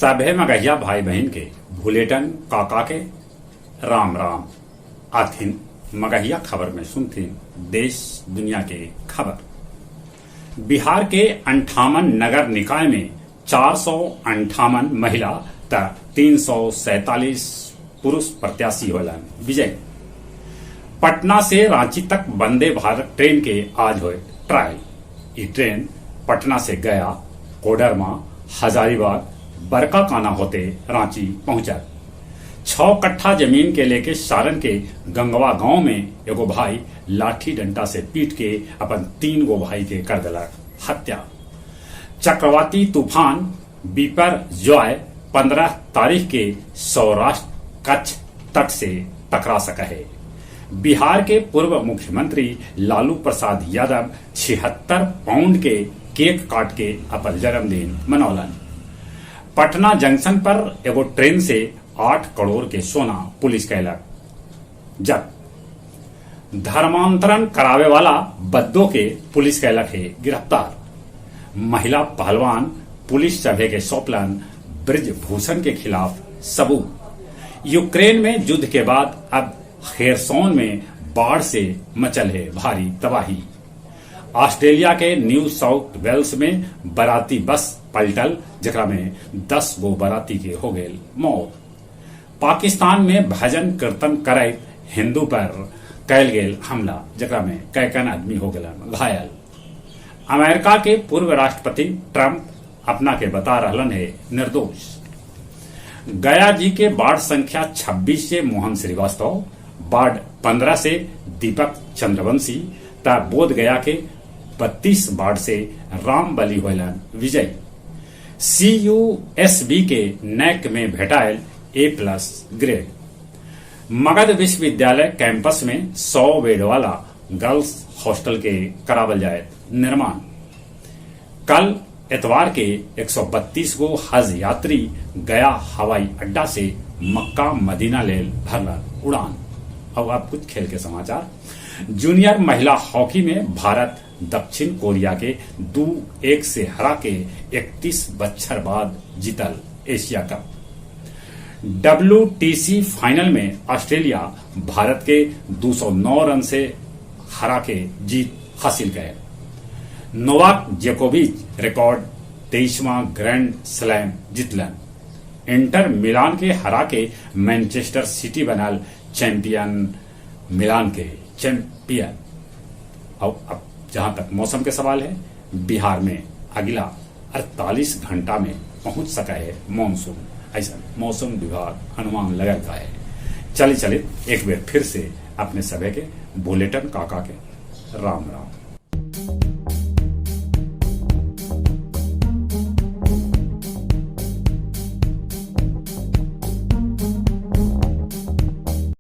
सभे मगहिया भाई बहन के बुलेटिन काका के राम राम आथिन मगहिया खबर में सुनथिन देश दुनिया के खबर। बिहार के 58 नगर निकाय में 458 महिला त 347 पुरुष प्रत्याशी होलन विजय। पटना से रांची तक वंदे भारत ट्रेन के आज हुए ट्रायल। ये ट्रेन पटना से गया, कोडरमा, हजारीबाग, बरकाकाना होते रांची पहुंचा। 6 कट्ठा जमीन के लेके सारण के गंगवा गांव में एगो भाई लाठी डंडा से पीट के अपन 3 गो भाई के कर दिलक हत्या। चक्रवाती तूफान बिपरजॉय 15 तारीख के सौराष्ट्र कच्छ तट से टकरा सका है। बिहार के पूर्व मुख्यमंत्री लालू प्रसाद यादव 76 पाउंड के केक काट के अपन जन्मदिन मनौलन। पटना जंक्शन पर एगो ट्रेन से 8 करोड़ के सोना पुलिस कैलक जब्त। धर्मांतरण करावे वाला बद्दों के पुलिस कैलक है गिरफ्तार। महिला पहलवान पुलिस सभे के सौंपलन ब्रिजभूषण के खिलाफ सबूत। यूक्रेन में युद्ध के बाद अब खेरसोन में बाढ़ से मचल है भारी तबाही। ऑस्ट्रेलिया के न्यू साउथ वेल्स में बाराती बस पलटल जकरा में 10 गो बाराती के हो गए मौत। पाकिस्तान में भजन कीर्तन करे हिंदू पर कैल गेल हमला जकरा में कैकन आदमी हो गए घायल। अमेरिका के पूर्व राष्ट्रपति ट्रंप अपना के बता रहलन है निर्दोष। गया जी के वार्ड संख्या 26 से मोहन श्रीवास्तव, वार्ड 15 से दीपक चंद्रवंशी ता बोध गया के 32 वार्ड से राम बली होलन विजय। CUSB के नैक में भेटायल A+ ग्रेड। मगध विश्वविद्यालय कैंपस में 100 बेड वाला गर्ल्स हॉस्टल के करावल जाए निर्माण। कल एतवार के 132 गो हज यात्री गया हवाई अड्डा से मक्का मदीना ले भरलन उड़ान। अब आप कुछ खेल के समाचार। जूनियर महिला हॉकी में भारत दक्षिण कोरिया के 2-1 से हरा के 31 बछर बाद जीतल एशिया कप। WTC फाइनल में ऑस्ट्रेलिया भारत के 209 रन से हरा के जीत हासिल करे। नोवाक जोकोविच रिकॉर्ड 23वां ग्रैंड स्लैम जीतलन। इंटर मिलान के हरा के मैनचेस्टर सिटी बनल चैंपियन मिलान के चैंपियन। अब जहां तक मौसम के सवाल है, बिहार में अगला 48 घंटा में पहुंच सका है मानसून। ऐसा मौसम विभाग अनुमान लगा है। चलिए एक बार फिर से अपने सभी के बुलेटिन काका के राम राम।